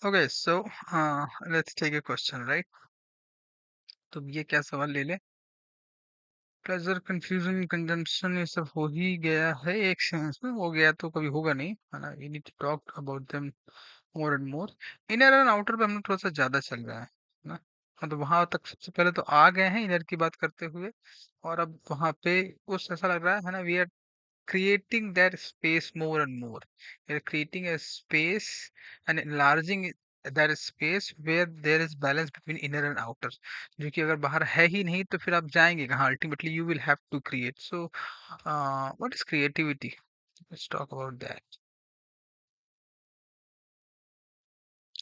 Okay, so let's take a question, right? तो ये क्या सवाल ले ले? प्लेजर, कंफ्यूजन, कंजम्पशन ये सब हो ही गया है एक सेंस में, हो गया तो कभी होगा नहीं, है ना? We need to talk about them more and more. Inner and outer पे हम लोग थोड़ा सा ज्यादा चल रहा है ना? मतलब वहां तक सबसे पहले तो आ गए हैं इनर की बात करते हुए, और अब वहां पे कुछ ऐसा लग रहा है ना, we are creating that space more and more. You're creating a space and enlarging that space where there is balance between inner and outer. जो कि अगर बाहर है ही नहीं तो फिर आप जाएंगे कहाँ? Ultimately you will have to create. So what is creativity? Let's talk about that.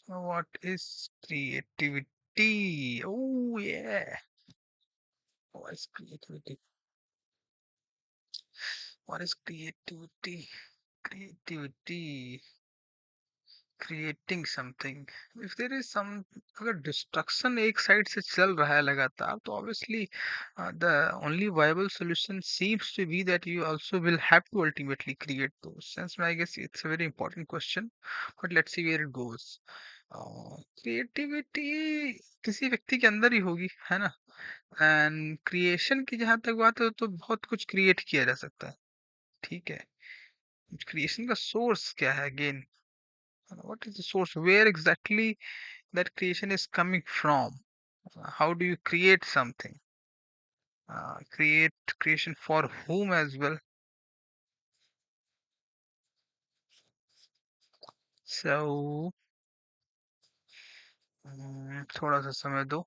What is creativity? Oh yeah. What is creativity? What is creativity? Creativity. Creating something, if there is some, अगर destruction एक side से चल रहा है लगातार तो obviously the only viable solution seems to be that you also will have to ultimately create. तो sense में I guess it's a very important question, but let's see where it goes. Creativity किसी व्यक्ति के अंदर ही होगी, है ना? And creation की जहां तक बात है तो बहुत कुछ क्रिएट किया जा सकता है, ठीक है? क्रिएशन का सोर्स क्या है again? What is the source? Where exactly that creation is coming from? How do you create something? Create creation for whom as well? So, थोड़ा सा समय दो।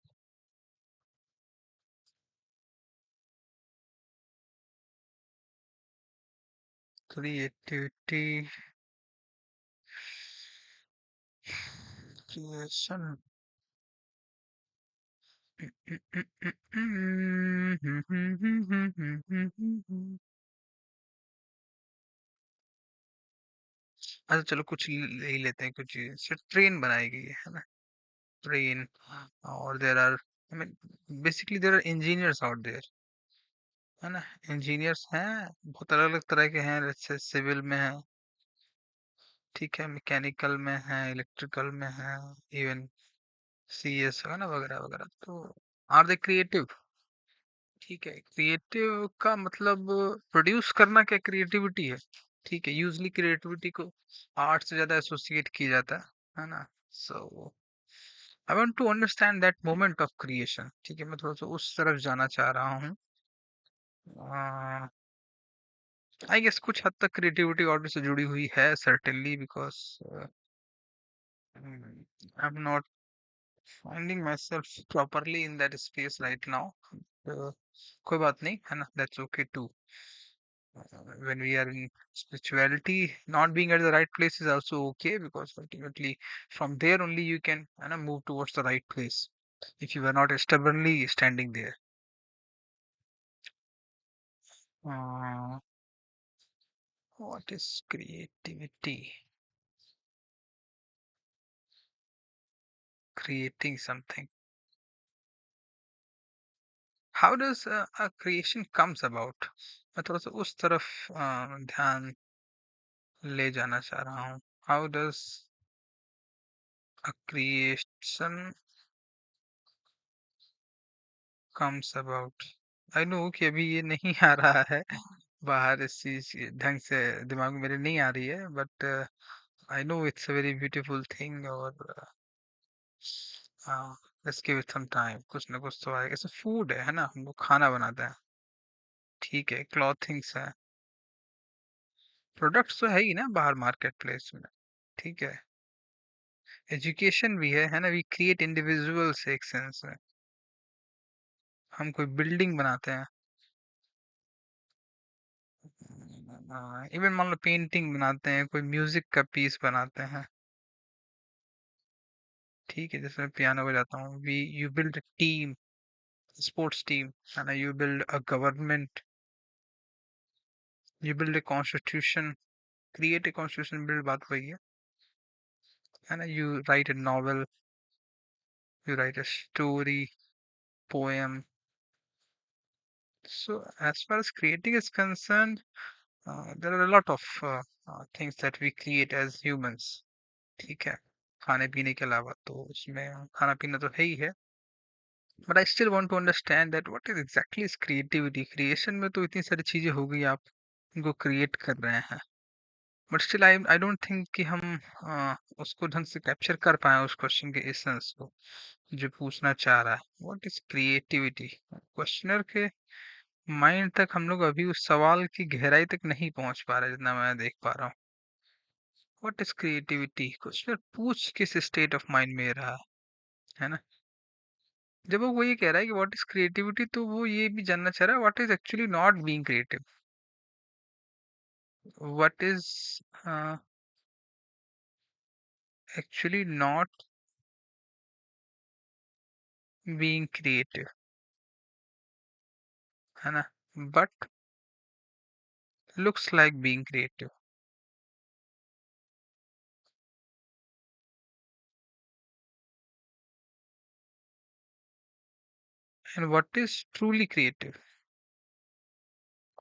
Creativity, creation. अच्छा चलो कुछ ले ही लेते हैं, कुछ जैसे ट्रेन बनाई गई है ना? ट्रेन, और there are, I mean basically there are engineers out there, है ना? इंजीनियर्स हैं, बहुत अलग अलग तरह के हैं, जैसे सिविल में है, ठीक है, मैकेनिकल में है, इलेक्ट्रिकल में है, इवन सीएस है ना, वगैरह वगैरह। तो आर दे क्रिएटिव? ठीक है, क्रिएटिव का मतलब प्रोड्यूस करना क्या क्रिएटिविटी है? ठीक है, यूजली क्रिएटिविटी को आर्ट से ज्यादा एसोसिएट किया जाता है ना? So I want to understand that moment of creation, ठीक है? मैं थोड़ा सा उस तरफ जाना चाह रहा हूँ। आई गेस कुछ हद तक क्रिएटिविटी ऑर्डर से जुड़ी हुई है, certainly, because I'm not finding myself properly in that space right now. uh, कोई बात नहीं, है ना? That's okay too. When we are in spirituality, not being at the right place is also okay, because ultimately from there only you can, you know, move towards the right place if you are not stubbornly standing there. uh, what is creativity? Creating something. How does a creation comes about? मैं थोड़ा सा उस तरफ ध्यान ले जाना चाह रहा हूँ। How does a creation comes about? I know कि अभी ये नहीं आ रहा है बाहर, इस चीज ढंग से दिमाग में मेरे नहीं आ रही है, but I know it's a very beautiful thing, और let's give it some time, कुछ ना कुछ तो आएगा। ऐसे फूड है ना? हम लोग खाना बनाते हैं, ठीक है, क्लॉथिंग्स है, प्रोडक्ट्स तो है ही ना बाहर मार्केट प्लेस में, ठीक है। एजुकेशन भी है ना? वी क्रिएट इंडिविजुअल्स एक सेंस में, हम कोई बिल्डिंग बनाते हैं, इवन मान लो पेंटिंग बनाते हैं, कोई म्यूजिक का पीस बनाते हैं, ठीक है, जैसे मैं पियानो बजाता हूँ, we you build team, sports team, है ना? You build a government, you build a constitution, create a constitution, build बात वही है ना? You write a novel, you write a story, poem. So as far as creating is concerned, there are a lot of things that we create as humans, ठीक है? खाने पीने के अलावा, तो उसमें खाना पीना तो है ही है। But I still want to understand that what is exactly is creativity. Creation में तो इतनी सारी चीजें हो गई, आप इनको क्रिएट कर रहे हैं, but still I I don't think कि हम उसको ढंग से कैप्चर कर पाए उस क्वेश्चन के एसेंस को जो पूछना चाह रहा है, व्हाट इज क्रिएटिविटी। क्वेश्चनर के माइंड तक हम लोग अभी उस सवाल की गहराई तक नहीं पहुंच पा रहे, जितना मैं देख पा रहा हूँ। व्हाट इज क्रिएटिविटी, क्वेश्चनर पूछ किस स्टेट ऑफ माइंड में रहा है ना। जब वो ये कह रहा है कि व्हाट इज क्रिएटिविटी, तो वो ये भी जानना चाह रहा है what is actually not being creative, what is actually not being creative, है ना, but looks like being creative, and what is truly creative।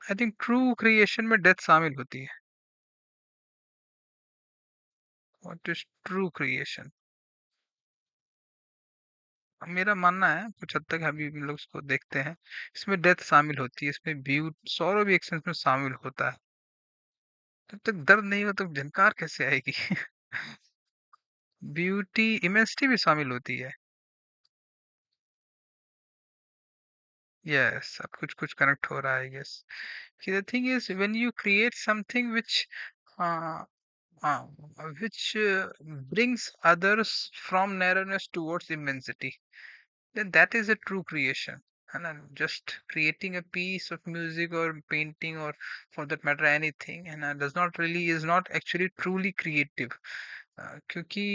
I think true creation में डेथ शामिल होती है। व्हाट इज ट्रू क्रिएशन, मेरा मानना है कुछ हद तक, अभी हम लोग इसको देखते हैं, इसमें डेथ शामिल होती है, इसमें ब्यूटी सौरव भी एक सेंस में शामिल होता है। जब तक दर्द नहीं हो तो झनकार कैसे आएगी। ब्यूटी इमेंसिटी भी शामिल होती है। यस, अब कुछ कुछ कनेक्ट हो रहा है। यस, कि the thing is when you create something which brings others from narrowness towards immensity, then that is a true creation, and just creating a piece of music or painting or for that matter anything, and does not really is not actually truly creative, क्योंकि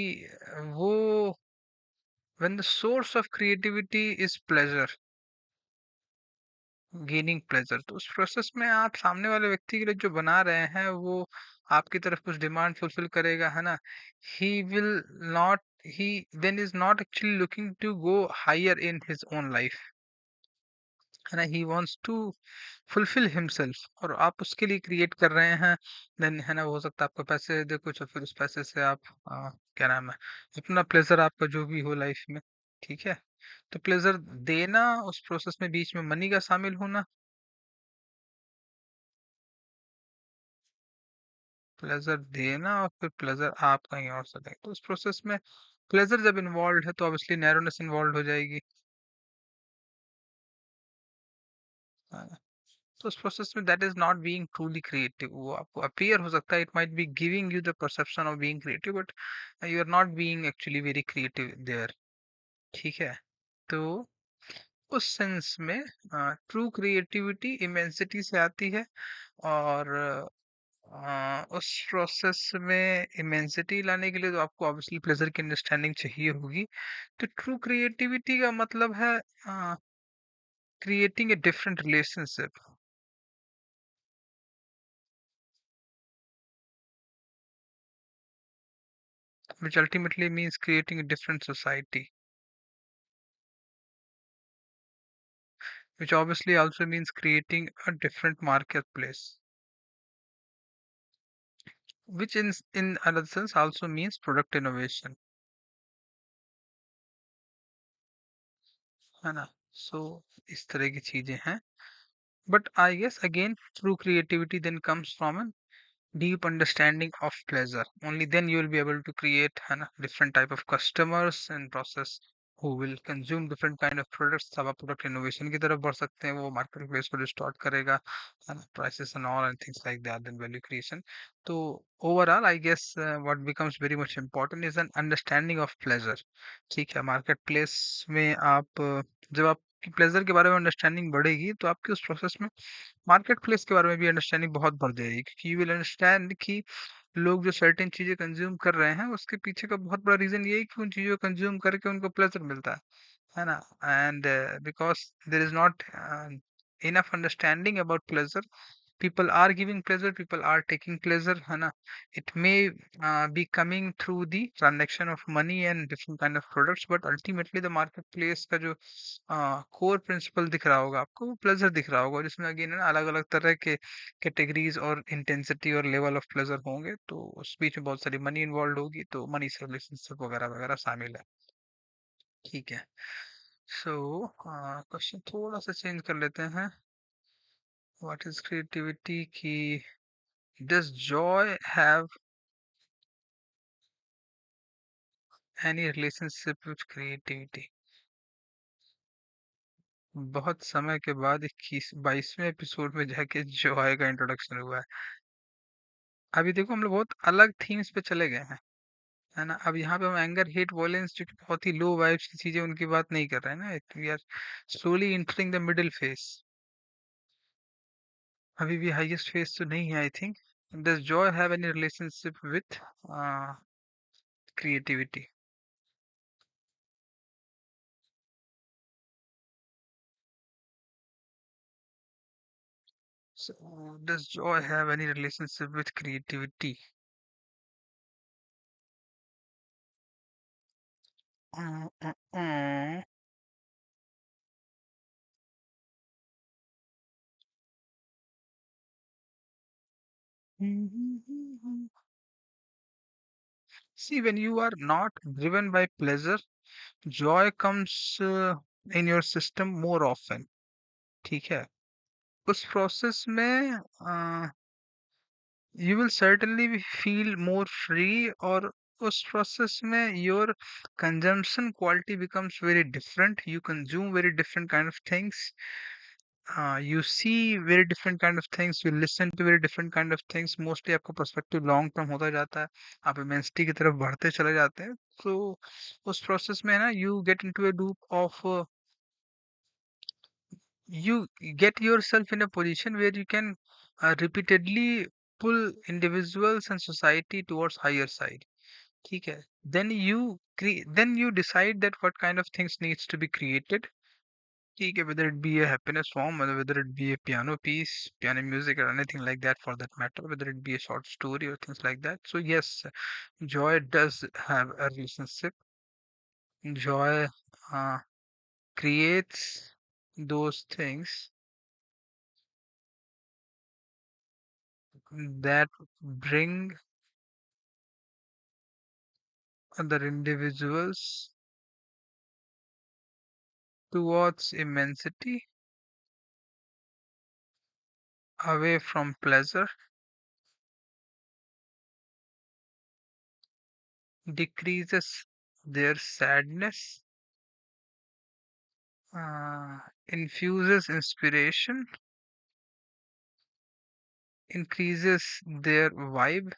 वो when the source of creativity is pleasure, gaining pleasure, तो उस process में आप सामने वाले व्यक्ति के लिए जो बना रहे हैं वो आपकी तरफ कुछ डिमांड फुलफिल करेगा, है ना। He will not, he then is not actually looking to go higher in his own life, है ना। He wants to fulfil himself, और आप उसके लिए क्रिएट कर रहे हैं, देन है ना, हो सकता है आपको पैसे दे कुछ और फिर उस पैसे से आप क्या नाम है, अपना प्लेजर आपका जो भी हो लाइफ में, ठीक है। तो प्लेजर देना, उस प्रोसेस में बीच में मनी का शामिल होना, प्लेज़र देना और फिर प्लेज़र आप कहीं और से लें। तो उस प्रोसेस में प्लेज़र जब इन्वॉल्व्ड है तो ऑब्वियसली नैरोनेस इन्वॉल्व हो जाएगी। हाँ, तो उस प्रोसेस में that is not being truly creative. वो आपको अपीयर हो सकता है, it might be giving you the perception of being creative, but you are not being actually very creative there, ठीक है। तो उस सेंस में ट्रू क्रिएटिविटी इमेंसिटी से आती है, और उस प्रोसेस में इमेंसिटी लाने के लिए तो आपको ऑब्वियसली प्लेजर की अंडरस्टैंडिंग चाहिए होगी। तो ट्रू क्रिएटिविटी का मतलब है creating a different relationship, which ultimately means creating a different society, which obviously also means creating a different marketplace, which in another sense also means product innovation, है ना। सो इस तरह की चीजें हैं, but I guess again true creativity then comes from deep understanding of pleasure. Only then you will be able to create है ना different type of customers and process who will consume different kind of products। तब आप product innovation की तरफ बढ़ सकते हैं, वो marketplace को distort करेगा, है ना, prices and all and things like that, then value creation। तो overall I guess what becomes very much important is an understanding of pleasure। ठीक है, marketplace में आप जब आपकी pleasure के बारे में understanding बढ़ेगी तो आपकी उस process में मार्केट प्लेस के बारे में भी अंडरस्टैंडिंग बहुत बढ़ जाएगी, क्योंकि यू विल अंडरस्टैंड कि लोग जो सर्टेन चीजें कंज्यूम कर रहे हैं उसके पीछे का बहुत बड़ा रीजन ये है कि उन चीजों को कंज्यूम करके उनको प्लेजर मिलता है ना। And because there is not enough understanding about pleasure, people are giving pleasure, people are taking pleasure, है ना? It may be coming through the transaction of money and different kind of products, but ultimately the marketplace का जो core principle दिख रहा होगा आपको, वो pleasure दिख रहा होगा, जिसमें again है ना अलग अलग तरह के कैटेगरीज और इंटेंसिटी और लेवल ऑफ प्लेजर होंगे, तो उस बीच में बहुत सारी मनी इन्वॉल्व होगी, तो मनी से रिलेशनशिप वगैरह वगैरह शामिल है। ठीक है। सो क्वेश्चन थोड़ा सा चेंज कर लेते हैं। व्हाट इज क्रिएटिविटी की does joy have any relationship with creativity? बहुत समय के बाद 21 22वें एपिसोड में जाके जॉय का इंट्रोडक्शन हुआ है। अभी देखो हम लोग बहुत अलग थीम्स पे चले गए हैं, है ना? अब यहाँ पे हम एंगर, हेट, वॉयलेंस जो कि बहुत ही लो वाइब्स की चीजें, उनकी बात नहीं कर रहे हैं ना। We are slowly entering the middle phase. अभी भी हाईएस्ट फेस तो नहीं है, I think. Does joy have any relationship with creativity? So, does joy have any relationship with creativity? Uh, uh, uh. See, when you are not driven by pleasure, joy comes in your system more often. ठीक है? उस process में you will certainly feel more free, और उस process में your consumption quality becomes very different. You consume very different kind of things. You see very different kind of things. You listen to very different kind of things. Mostly आपका perspective long term होता जाता है, आप immensity की तरफ बढ़ते चले जाते हैं। तो उस प्रोसेस में ना you get into a loop of you get yourself in a position where you can repeatedly pull individuals and society towards higher side. ठीक है? Then you decide that what kind of things needs to be created. ठीक है? Whether it be a happiness form, or whether it be a piano piece, piano music, or anything like that for that matter, whether it be a short story or things like that. So yes, joy does have a relationship. Joy uh, creates those things that bring other individuals towards immensity, away from pleasure, decreases their sadness, infuses inspiration, increases their vibe.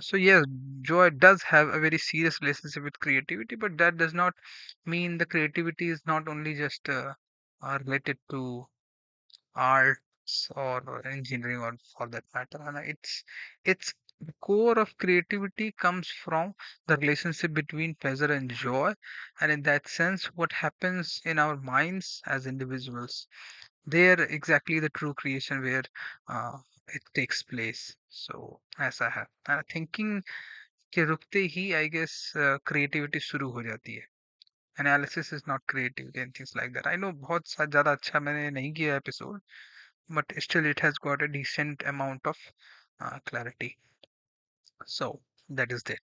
So yes, joy does have a very serious relationship with creativity, but that does not mean the creativity is not only just related to arts or engineering or for that matter. And it's the core of creativity comes from the relationship between pleasure and joy. And in that sense, what happens in our minds as individuals, they're exactly the true creation where uh, it takes place. So ऐसा है, thinking के रुकते ही I guess creativity शुरू हो जाती है। Analysis is not creative and things like that. I know बहुत ज्यादा अच्छा मैंने नहीं किया episode, but still it has got a decent amount of clarity. So that is there.